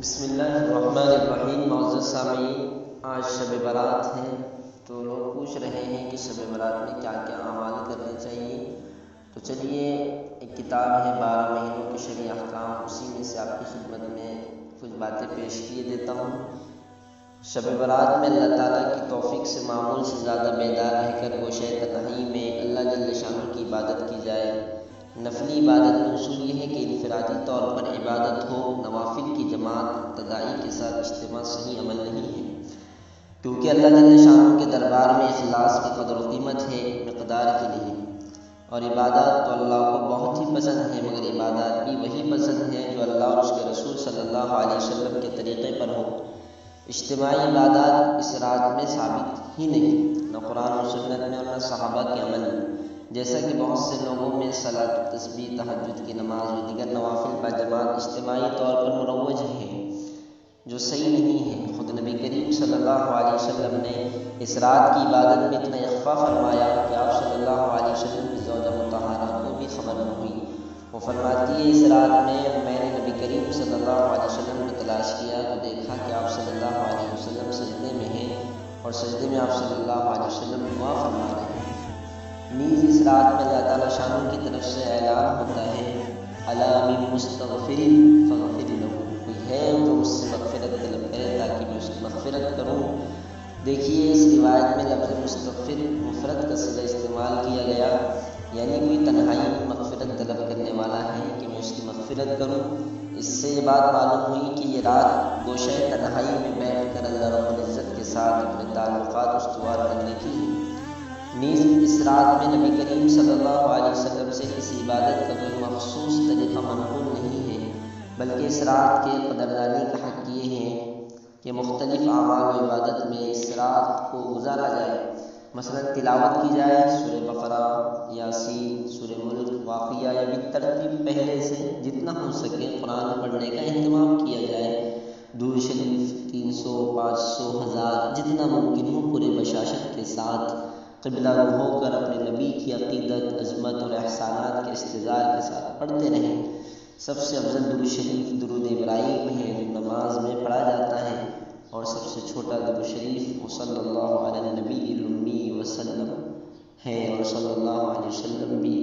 بسم اللہ الرحمن الرحیم۔ معزز سامعین، آج شب برات ہے تو لوگ پوچھ رہے ہیں کہ شب برات میں کیا کیا اعمال کرنے چاہیے۔ تو چلیے، ایک کتاب ہے 12 مہینوں کے شرعی احکام، اسی میں سے آپ کی خدمت میں کچھ باتیں پیش کیے دیتا ہوں۔ شب برات میں اللہ تعالیٰ کی توفیق سے معمول سے زیادہ بیدار رہ کر گوشۂ تنہائی میں اللہ جل شانہ کی عبادت کی جائے۔ نفلی عبادت میں اصول یہ ہے کہ انفرادی طور پر عبادت ہو، نوافل کی جماعت اقتدائی کے ساتھ اجتماع صحیح عمل نہیں ہے، کیونکہ اللہ جل شانہ کے دربار میں اخلاص کی قدر و قیمت ہے، مقدار کی نہیں۔ اور عبادات تو اللہ کو بہت ہی پسند ہے، مگر عبادات بھی وہی پسند ہے جو اللہ اور اس کے رسول صلی اللہ علیہ وسلم کے طریقے پر ہو۔ اجتماعی عبادات اس رات میں ثابت ہی نہیں، نہ قرآن و سنت میں اور نہ صحابہ کے عمل میں، جیسا کہ بہت سے لوگوں میں صلاۃ، تسبیح، تہجد کی نماز و دیگر نوافل با جماعت اجتماعی طور پر مروج ہے، جو صحیح نہیں ہے۔ خود نبی کریم صلی اللہ علیہ وسلم نے اس رات کی عبادت میں اتنا اخفا فرمایا کہ آپ صلی اللہ علیہ وسلم کی زوجہ مطہرہ کو بھی خبر نہ ہوئی۔ وہ فرماتی ہے، اس رات میں نے نبی کریم صلی اللہ علیہ وسلم کو تلاش کیا تو دیکھا کہ آپ صلی اللہ علیہ وسلم سجدے میں ہیں اور سجدے میں آپ صلی اللہ علیہ وسلم دعا فرما رہے ہیں۔ نیز اس رات میں اللہ تعالیٰ شانہ کی طرف سے اعلان ہوتا ہے، الا من مستغفر فاغفر له، کوئی ہے جو مجھ سے مغفرت طلب کرے تاکہ میں اس کی مغفرت کروں۔ دیکھیے، اس روایت میں لفظ مستغفر مفرد کا صیغہ استعمال کیا گیا، یعنی کوئی تنہائی میں مغفرت طلب کرنے والا ہے کہ میں اس کی مغفرت کروں۔ اس سے یہ بات معلوم ہوئی کہ یہ رات گوشۂ تنہائی میں بیٹھ کر اللہ رب العزت کے ساتھ اپنے تعلقات استوار کرنے کی ہے۔ نیز اس رات میں نبی کریم صلی اللہ علیہ وسلم سے کسی عبادت کا کوئی مخصوص طریقہ منقول نہیں ہے، بلکہ اس رات کے قدردانی کا حق یہ ہے کہ مختلف اعمال و عبادت میں اس رات کو گزارا جائے۔ مثلا تلاوت کی جائے، سورہ بقرہ، یاسین، سورہ ملک، واقعہ، یا بالترتیب پہلے سے جتنا ہو سکے قرآن پڑھنے کا اہتمام کیا جائے۔ درود شریف 300، 500، 1000 جتنا ممکن ہو پورے بشاشت کے ساتھ قبلہ رو ہو کر اپنے نبی کی عقیدت، عظمت اور احسانات کے استظہار کے ساتھ پڑھتے رہیں۔ سب سے افضل درود شریف درود ابراہیم ہے جو نماز میں پڑھا جاتا ہے، اور سب سے چھوٹا درود شریف صلی اللہ علیہ النبی الامی وسلم ہے، اور صلی اللہ علیہ وسلم بھی۔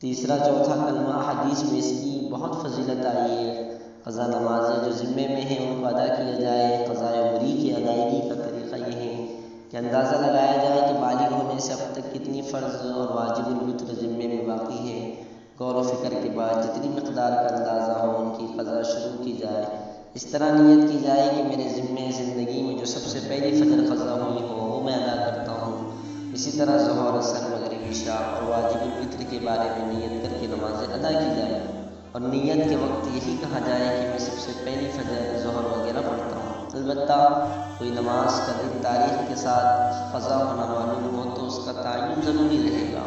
تیسرا چوتھا کلمہ حدیث میں اس کی بہت فضیلت آئی ہے۔ قضا نمازیں جو ذمے میں ہیں ان کو ادا کیا جائے۔ قضاء عمری کی ادائیگی کا طریقہ یہ ہے کہ اندازہ لگایا جائے کہ بالغ ہونے سے اب تک کتنی فرض اور واجب الوتر ذمے میں باقی ہے۔ غور و فکر کے بعد جتنی مقدار کا اندازہ ہو ان کی قضا شروع کی جائے۔ اس طرح نیت کی جائے کہ میرے ذمے زندگی میں جو سب سے پہلی فجر قضا ہوئی ہو وہ میں ادا کرتا ہوں۔ اسی طرح ظہر، عصر، مغرب، عشاء اور واجب الوتر کے بارے میں نیت کر کے نمازیں ادا کی جائے، اور نیت کے وقت یہی کہا جائے کہ میں سب سے پہلی فجر، ظہر وغیرہ پڑھتا ہوں۔ البتہ کوئی نماز کا دن تاریخ کے ساتھ قضا ہونا معلوم ہو تو اس کا تعین ضروری رہے گا۔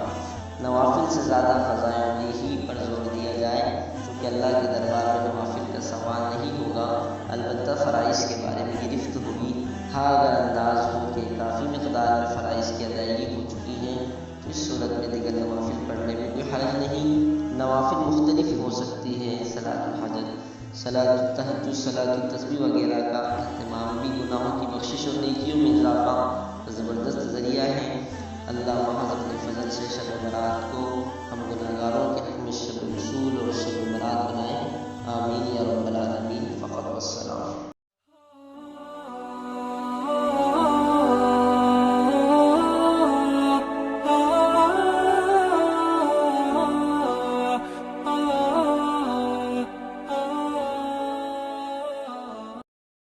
نوافل سے زیادہ قضاء عمری ہی پر زور دیا جائے، چونکہ اللہ کے دربار میں نوافل کا سوال نہیں ہوگا، البتہ فرائض کے بارے میں گرفت ہوگی۔ ہاں، اگر انداز ہو کہ کافی مقدار میں فرائض کی ادائیگی ہو چکی ہے تو اس صورت میں دیگر نوافل پڑھنے میں کوئی حرج نہیں۔ نوافل مختلف ہو سکتی ہے، صلاۃ الحاجت، صلاۃ التہجد، صلاۃ التسبیح وغیرہ کا اہتمام بھی گناہوں کی بخشش اور نیکیوں میں اضافہ کا زبردست ذریعہ ہے۔ اللہ محض اپنے فضل سے شب برات کو ہم گناہگاروں کے حق میں شب نزول اور شب